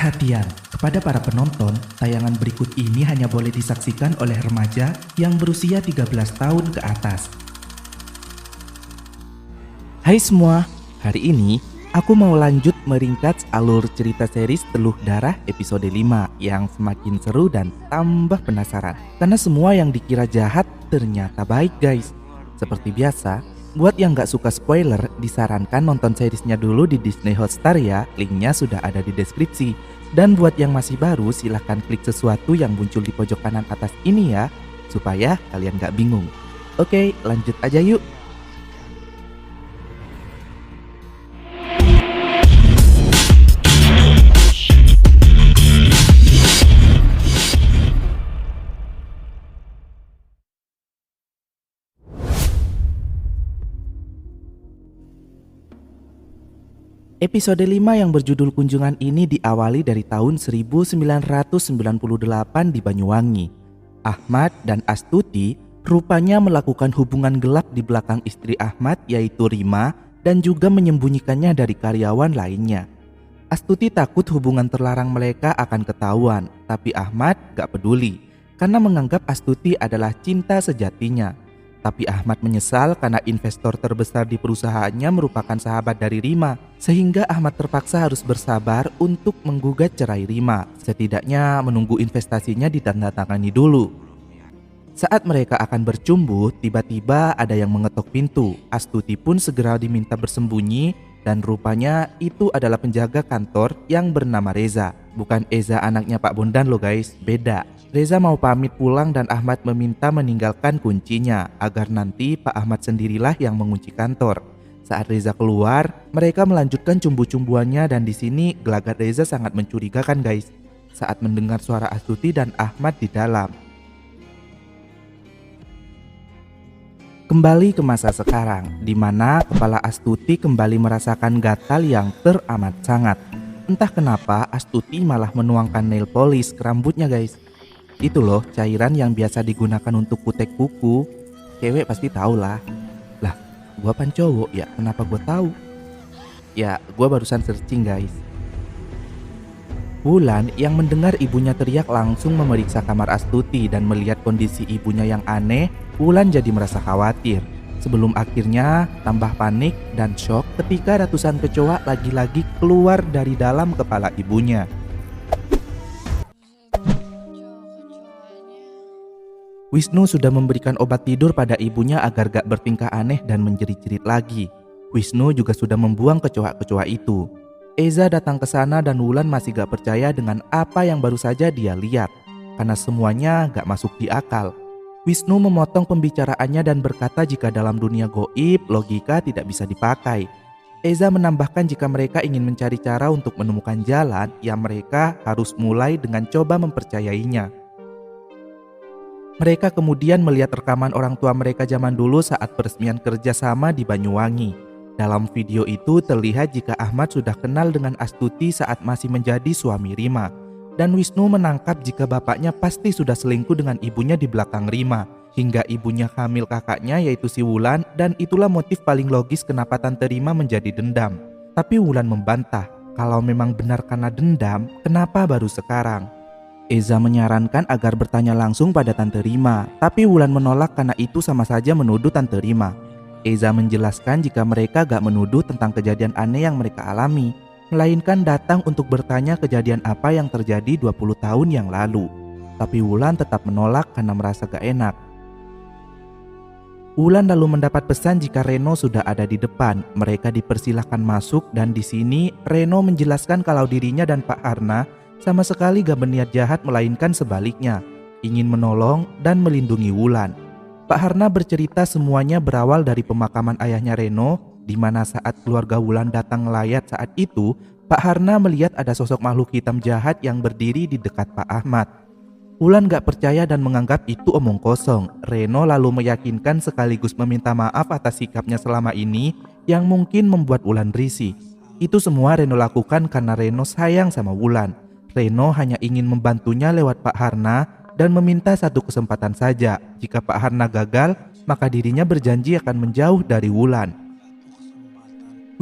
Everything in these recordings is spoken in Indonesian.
Perhatian, kepada para penonton, tayangan berikut ini hanya boleh disaksikan oleh remaja yang berusia 13 tahun ke atas. Hai semua, hari ini aku mau lanjut meringkas alur cerita series Teluh Darah episode 5 yang semakin seru dan tambah penasaran. Karena semua yang dikira jahat ternyata baik guys. Seperti biasa, buat yang gak suka spoiler, disarankan nonton seriesnya dulu di Disney Hotstar ya, linknya sudah ada di deskripsi. Dan buat yang masih baru, silahkan klik sesuatu yang muncul di pojok kanan atas ini ya, supaya kalian gak bingung. Oke, lanjut aja yuk. Episode 5 yang berjudul Kunjungan ini diawali dari tahun 1998 di Banyuwangi. Ahmad dan Astuti rupanya melakukan hubungan gelap di belakang istri Ahmad yaitu Rima dan juga menyembunyikannya dari karyawan lainnya. Astuti takut hubungan terlarang mereka akan ketahuan, tapi Ahmad gak peduli karena menganggap Astuti adalah cinta sejatinya. Tapi Ahmad menyesal karena investor terbesar di perusahaannya merupakan sahabat dari Rima, sehingga Ahmad terpaksa harus bersabar untuk menggugat cerai Rima, setidaknya menunggu investasinya ditandatangani dulu. Saat mereka akan bercumbu, tiba-tiba ada yang mengetok pintu. Astuti pun segera diminta bersembunyi dan rupanya itu adalah penjaga kantor yang bernama Reza. Bukan Eza anaknya Pak Bondan loh guys, beda. Reza mau pamit pulang dan Ahmad meminta meninggalkan kuncinya agar nanti Pak Ahmad sendirilah yang mengunci kantor. Saat Reza keluar, mereka melanjutkan cumbu-cumbuannya dan di sini gelagat Reza sangat mencurigakan guys. Saat mendengar suara Astuti dan Ahmad di dalam. Kembali ke masa sekarang, di mana kepala Astuti kembali merasakan gatal yang teramat sangat. Entah kenapa Astuti malah menuangkan nail polish ke rambutnya guys. Itu loh cairan yang biasa digunakan untuk kutek kuku. Cewek pasti tahu lah. Lah, gua pan cowok ya, kenapa gua tahu? Ya, gua barusan searching guys. Wulan yang mendengar ibunya teriak langsung memeriksa kamar Astuti dan melihat kondisi ibunya yang aneh, Wulan jadi merasa khawatir. Sebelum akhirnya tambah panik dan shock ketika ratusan kecoa lagi-lagi keluar dari dalam kepala ibunya. Wisnu sudah memberikan obat tidur pada ibunya agar gak bertingkah aneh dan menjerit-jerit lagi. Wisnu juga sudah membuang kecoa-kecoa itu. Eza datang ke sana dan Wulan masih gak percaya dengan apa yang baru saja dia lihat, karena semuanya gak masuk di akal. Wisnu memotong pembicaraannya dan berkata jika dalam dunia goib, logika tidak bisa dipakai. Eza menambahkan jika mereka ingin mencari cara untuk menemukan jalan, ya mereka harus mulai dengan coba mempercayainya. Mereka kemudian melihat rekaman orang tua mereka zaman dulu saat peresmian kerjasama di Banyuwangi. Dalam video itu terlihat jika Ahmad sudah kenal dengan Astuti saat masih menjadi suami Rima. Dan Wisnu menangkap jika bapaknya pasti sudah selingkuh dengan ibunya di belakang Rima. Hingga ibunya hamil kakaknya yaitu si Wulan, dan itulah motif paling logis kenapa Tante Rima menjadi dendam. Tapi Wulan membantah, kalau memang benar karena dendam, kenapa baru sekarang? Eza menyarankan agar bertanya langsung pada Tante Rima, tapi Wulan menolak karena itu sama saja menuduh Tante Rima. Eza menjelaskan jika mereka gak menuduh tentang kejadian aneh yang mereka alami, melainkan datang untuk bertanya kejadian apa yang terjadi 20 tahun yang lalu. Tapi Wulan tetap menolak karena merasa gak enak. Wulan lalu mendapat pesan jika Reno sudah ada di depan. Mereka dipersilahkan masuk dan di sini Reno menjelaskan kalau dirinya dan Pak Harna sama sekali gak berniat jahat melainkan sebaliknya, ingin menolong dan melindungi Wulan. Pak Harna bercerita semuanya berawal dari pemakaman ayahnya Reno, di mana saat keluarga Wulan datang melayat saat itu, Pak Harna melihat ada sosok makhluk hitam jahat yang berdiri di dekat Pak Ahmad. Wulan gak percaya dan menganggap itu omong kosong. Reno lalu meyakinkan sekaligus meminta maaf atas sikapnya selama ini yang mungkin membuat Wulan risih. Itu semua Reno lakukan karena Reno sayang sama Wulan. Reno hanya ingin membantunya lewat Pak Harna dan meminta satu kesempatan saja. Jika Pak Harna gagal, maka dirinya berjanji akan menjauh dari Wulan.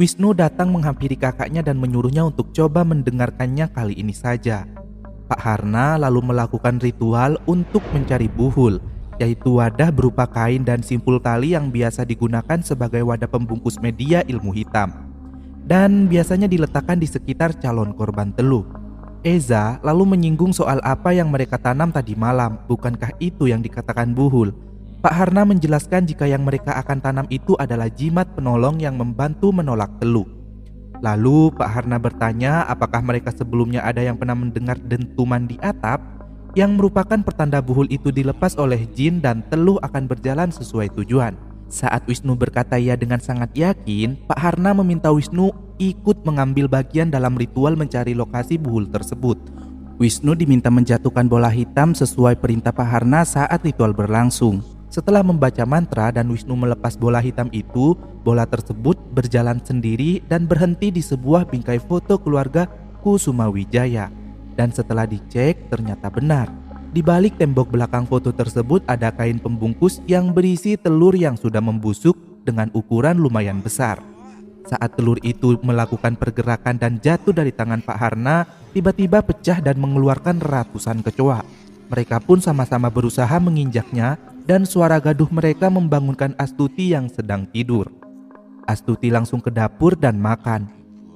Wisnu datang menghampiri kakaknya dan menyuruhnya untuk coba mendengarkannya kali ini saja. Pak Harna lalu melakukan ritual untuk mencari buhul, yaitu wadah berupa kain dan simpul tali yang biasa digunakan sebagai wadah pembungkus media ilmu hitam, dan biasanya diletakkan di sekitar calon korban teluh. Eza lalu menyinggung soal apa yang mereka tanam tadi malam, bukankah itu yang dikatakan buhul? Pak Harna menjelaskan jika yang mereka akan tanam itu adalah jimat penolong yang membantu menolak teluh. Lalu Pak Harna bertanya apakah mereka sebelumnya ada yang pernah mendengar dentuman di atap, yang merupakan pertanda buhul itu dilepas oleh jin dan teluh akan berjalan sesuai tujuan. Saat Wisnu berkata ya dengan sangat yakin, Pak Harna meminta Wisnu ikut mengambil bagian dalam ritual mencari lokasi buhul tersebut. Wisnu diminta menjatuhkan bola hitam sesuai perintah Pak Harna saat ritual berlangsung. Setelah membaca mantra dan Wisnu melepas bola hitam itu, bola tersebut berjalan sendiri dan berhenti di sebuah bingkai foto keluarga Kusuma Wijaya. Dan setelah dicek, ternyata benar. Di balik tembok belakang foto tersebut ada kain pembungkus yang berisi telur yang sudah membusuk dengan ukuran lumayan besar. Saat telur itu melakukan pergerakan dan jatuh dari tangan Pak Harna, tiba-tiba pecah dan mengeluarkan ratusan kecoa. Mereka pun sama-sama berusaha menginjaknya dan suara gaduh mereka membangunkan Astuti yang sedang tidur. Astuti langsung ke dapur dan makan.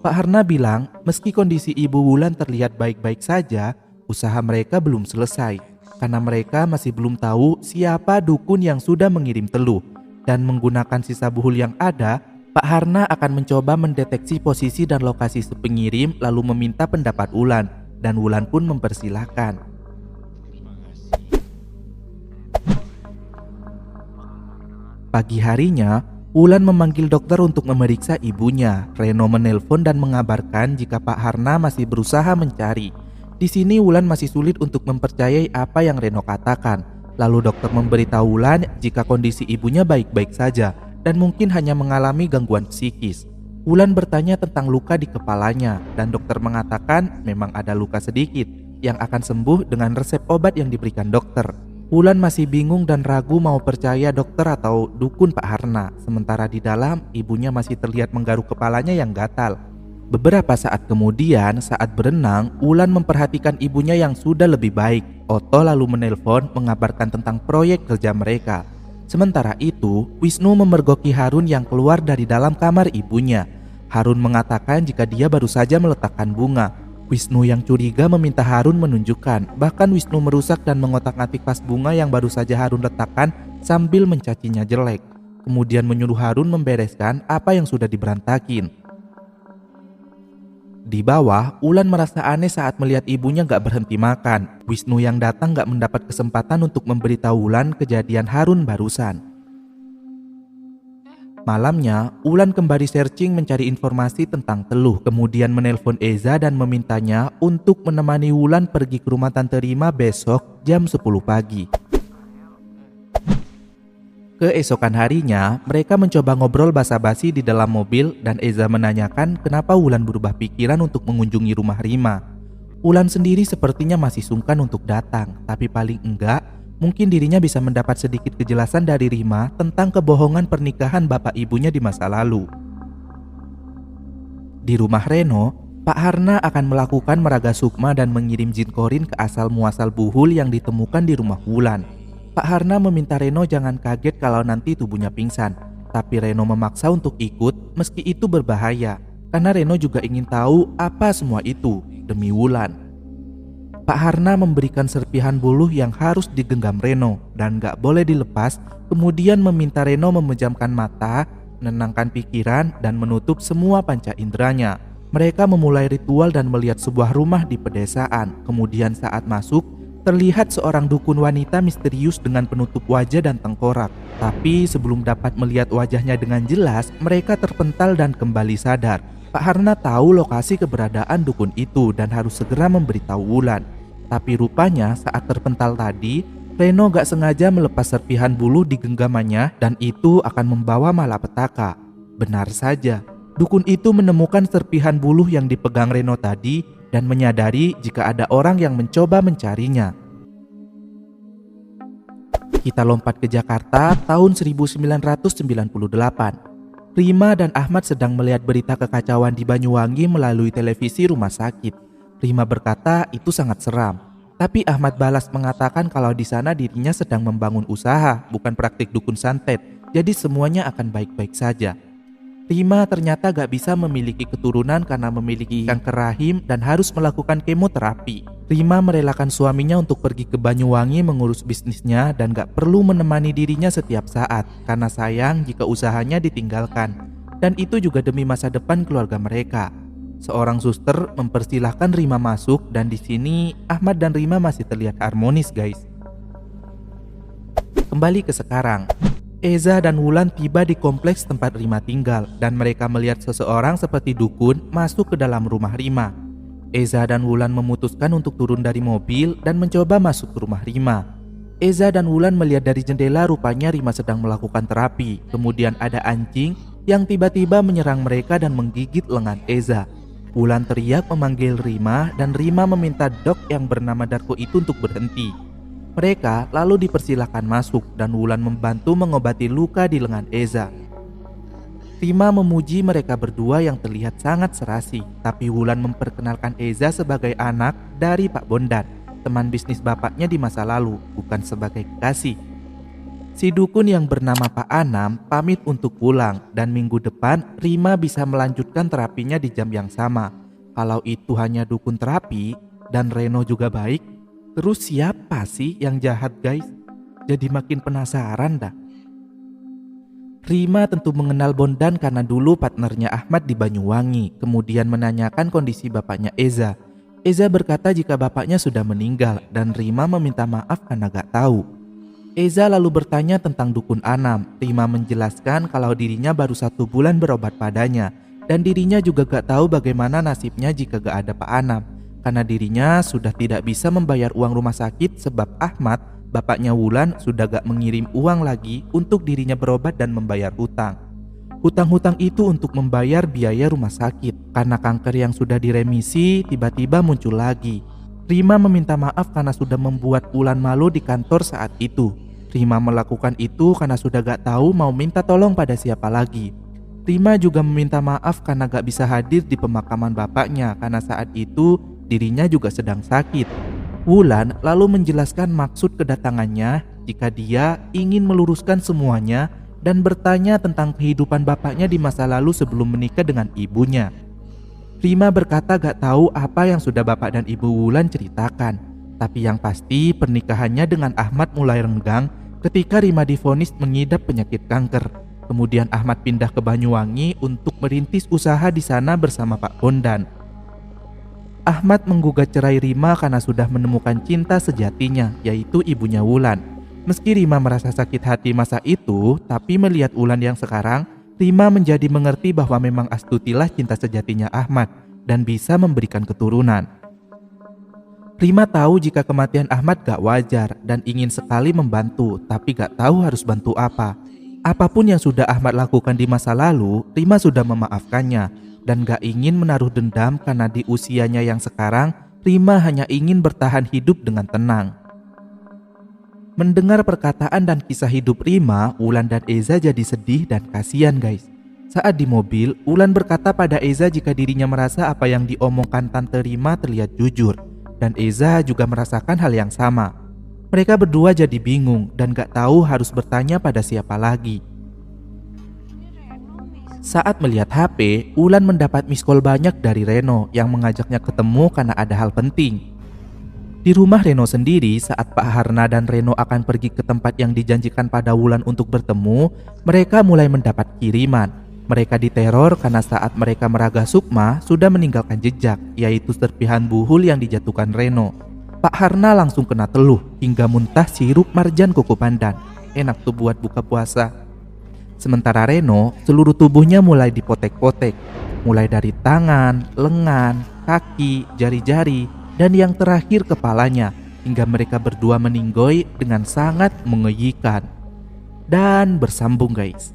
Pak Harna bilang meski kondisi Ibu Wulan terlihat baik-baik saja, usaha mereka belum selesai karena mereka masih belum tahu siapa dukun yang sudah mengirim teluh, dan menggunakan sisa buhul yang ada, Pak Harna akan mencoba mendeteksi posisi dan lokasi si pengirim lalu meminta pendapat Wulan, dan Wulan pun mempersilahkan. Pagi harinya, Wulan memanggil dokter untuk memeriksa ibunya. Reno menelpon dan mengabarkan jika Pak Harna masih berusaha mencari. Di sini Wulan masih sulit untuk mempercayai apa yang Reno katakan. Lalu dokter memberitahu Wulan jika kondisi ibunya baik-baik saja dan mungkin hanya mengalami gangguan psikis. Wulan bertanya tentang luka di kepalanya dan dokter mengatakan memang ada luka sedikit yang akan sembuh dengan resep obat yang diberikan dokter. Wulan masih bingung dan ragu mau percaya dokter atau dukun Pak Harna. Sementara di dalam, ibunya masih terlihat menggaruk kepalanya yang gatal. Beberapa saat kemudian, saat berenang, Wulan memperhatikan ibunya yang sudah lebih baik. Otto lalu menelpon mengabarkan tentang proyek kerja mereka. Sementara itu, Wisnu memergoki Harun yang keluar dari dalam kamar ibunya. Harun mengatakan jika dia baru saja meletakkan bunga. Wisnu yang curiga meminta Harun menunjukkan, bahkan Wisnu merusak dan mengotak-atik vas bunga yang baru saja Harun letakkan sambil mencacinya jelek. Kemudian menyuruh Harun membereskan apa yang sudah diberantakin. Di bawah, Wulan merasa aneh saat melihat ibunya gak berhenti makan. Wisnu yang datang gak mendapat kesempatan untuk memberitahu Wulan kejadian Harun barusan. Malamnya, Wulan kembali searching mencari informasi tentang teluh, kemudian menelpon Eza dan memintanya untuk menemani Wulan pergi ke rumah Tante Rima besok jam 10 pagi. Keesokan harinya, mereka mencoba ngobrol basa-basi di dalam mobil dan Eza menanyakan kenapa Wulan berubah pikiran untuk mengunjungi rumah Rima. Wulan sendiri sepertinya masih sungkan untuk datang, tapi paling enggak mungkin dirinya bisa mendapat sedikit kejelasan dari Rima tentang kebohongan pernikahan bapak ibunya di masa lalu. Di rumah Reno, Pak Harna akan melakukan meraga sukma dan mengirim jin korin ke asal muasal buhul yang ditemukan di rumah Wulan. Pak Harna meminta Reno jangan kaget kalau nanti tubuhnya pingsan, tapi Reno memaksa untuk ikut meski itu berbahaya, karena Reno juga ingin tahu apa semua itu demi Wulan. Pak Harna memberikan serpihan buluh yang harus digenggam Reno dan gak boleh dilepas, kemudian meminta Reno memejamkan mata, menenangkan pikiran, dan menutup semua panca inderanya. Mereka memulai ritual dan melihat sebuah rumah di pedesaan. Kemudian saat masuk, terlihat seorang dukun wanita misterius dengan penutup wajah dan tengkorak. Tapi sebelum dapat melihat wajahnya dengan jelas, mereka terpental dan kembali sadar. Pak Harna tahu lokasi keberadaan dukun itu dan harus segera memberitahu Wulan. Tapi rupanya saat terpental tadi, Reno gak sengaja melepas serpihan buluh di genggamannya dan itu akan membawa malapetaka. Benar saja, dukun itu menemukan serpihan buluh yang dipegang Reno tadi dan menyadari jika ada orang yang mencoba mencarinya. Kita lompat ke Jakarta tahun 1998. Rima dan Ahmad sedang melihat berita kekacauan di Banyuwangi melalui televisi rumah sakit. Rima berkata itu sangat seram. Tapi Ahmad balas mengatakan kalau di sana dirinya sedang membangun usaha, bukan praktik dukun santet. Jadi semuanya akan baik-baik saja. Rima ternyata gak bisa memiliki keturunan karena memiliki kanker rahim dan harus melakukan kemoterapi. Rima merelakan suaminya untuk pergi ke Banyuwangi mengurus bisnisnya dan gak perlu menemani dirinya setiap saat karena sayang jika usahanya ditinggalkan. Dan itu juga demi masa depan keluarga mereka. Seorang suster mempersilahkan Rima masuk dan di sini Ahmad dan Rima masih terlihat harmonis guys. Kembali ke sekarang. Eza dan Wulan tiba di kompleks tempat Rima tinggal dan mereka melihat seseorang seperti dukun masuk ke dalam rumah Rima. Eza dan Wulan memutuskan untuk turun dari mobil dan mencoba masuk ke rumah Rima. Eza dan Wulan melihat dari jendela rupanya Rima sedang melakukan terapi. Kemudian ada anjing yang tiba-tiba menyerang mereka dan menggigit lengan Eza. Wulan teriak memanggil Rima dan Rima meminta dok yang bernama Darko itu untuk berhenti. Mereka lalu dipersilakan masuk dan Wulan membantu mengobati luka di lengan Eza. Rima memuji mereka berdua yang terlihat sangat serasi, tapi Wulan memperkenalkan Eza sebagai anak dari Pak Bondan, teman bisnis bapaknya di masa lalu, bukan sebagai kekasih. Si dukun yang bernama Pak Anam pamit untuk pulang dan minggu depan Rima bisa melanjutkan terapinya di jam yang sama. Kalau itu hanya dukun terapi dan Reno juga baik, terus siapa sih yang jahat guys? Jadi makin penasaran dah. Rima tentu mengenal Bondan karena dulu partnernya Ahmad di Banyuwangi. Kemudian menanyakan kondisi bapaknya Eza. Eza berkata jika bapaknya sudah meninggal dan Rima meminta maaf karena gak tahu. Eza lalu bertanya tentang dukun Anam. Rima menjelaskan kalau dirinya baru 1 bulan berobat padanya dan dirinya juga gak tahu bagaimana nasibnya jika gak ada Pak Anam. Karena dirinya sudah tidak bisa membayar uang rumah sakit sebab Ahmad, bapaknya Wulan, sudah gak mengirim uang lagi untuk dirinya berobat dan membayar hutang. Hutang-hutang itu untuk membayar biaya rumah sakit. Karena kanker yang sudah diremisi tiba-tiba muncul lagi. Rima meminta maaf karena sudah membuat Wulan malu di kantor saat itu. Rima melakukan itu karena sudah gak tahu mau minta tolong pada siapa lagi. Rima juga meminta maaf karena gak bisa hadir di pemakaman bapaknya karena saat itu dirinya juga sedang sakit. Wulan lalu menjelaskan maksud kedatangannya jika dia ingin meluruskan semuanya dan bertanya tentang kehidupan bapaknya di masa lalu sebelum menikah dengan ibunya. Rima berkata gak tahu apa yang sudah bapak dan ibu Wulan ceritakan, tapi yang pasti pernikahannya dengan Ahmad mulai renggang ketika Rima divonis mengidap penyakit kanker. Kemudian Ahmad pindah ke Banyuwangi untuk merintis usaha di sana bersama Pak Bondan. Ahmad menggugat cerai Rima karena sudah menemukan cinta sejatinya, yaitu ibunya Wulan. Meski Rima merasa sakit hati masa itu, tapi melihat Wulan yang sekarang, Rima menjadi mengerti bahwa memang Astutilah cinta sejatinya Ahmad dan bisa memberikan keturunan. Rima tahu jika kematian Ahmad gak wajar dan ingin sekali membantu, tapi gak tahu harus bantu apa. Apapun yang sudah Ahmad lakukan di masa lalu, Rima sudah memaafkannya dan gak ingin menaruh dendam karena di usianya yang sekarang, Rima hanya ingin bertahan hidup dengan tenang. Mendengar perkataan dan kisah hidup Rima, Wulan dan Eza jadi sedih dan kasihan guys. Saat di mobil, Wulan berkata pada Eza jika dirinya merasa apa yang diomongkan Tante Rima terlihat jujur. Dan Eza juga merasakan hal yang sama. Mereka berdua jadi bingung dan gak tahu harus bertanya pada siapa lagi. Saat melihat HP, Wulan mendapat miss call banyak dari Reno yang mengajaknya ketemu karena ada hal penting. Di rumah Reno sendiri, saat Pak Harna dan Reno akan pergi ke tempat yang dijanjikan pada Wulan untuk bertemu, mereka mulai mendapat kiriman. Mereka diteror karena saat mereka meraga Sukma sudah meninggalkan jejak, yaitu serpihan buhul yang dijatuhkan Reno. Pak Harna langsung kena teluh hingga muntah sirup marjan koko pandan. Enak tuh buat buka puasa. Sementara Reno, seluruh tubuhnya mulai dipotek-potek, mulai dari tangan, lengan, kaki, jari-jari, dan yang terakhir kepalanya, hingga mereka berdua meninggoy dengan sangat mengejutkan. Dan bersambung guys.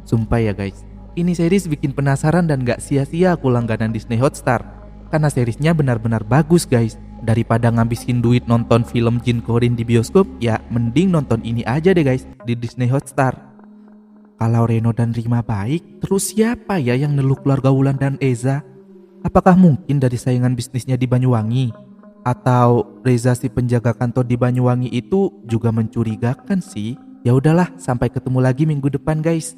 Sumpah ya guys, ini series bikin penasaran dan gak sia-sia aku langganan Disney Hotstar. Karena seriesnya benar-benar bagus guys. Daripada ngabisin duit nonton film Jin Korin di bioskop, ya mending nonton ini aja deh guys di Disney Hotstar. Kalau Reno dan Rima baik, terus siapa ya yang neluk keluarga Wulan dan Eza? Apakah mungkin dari saingan bisnisnya di Banyuwangi? Atau Reza si penjaga kantor di Banyuwangi itu juga mencurigakan sih? Ya udahlah, sampai ketemu lagi minggu depan guys.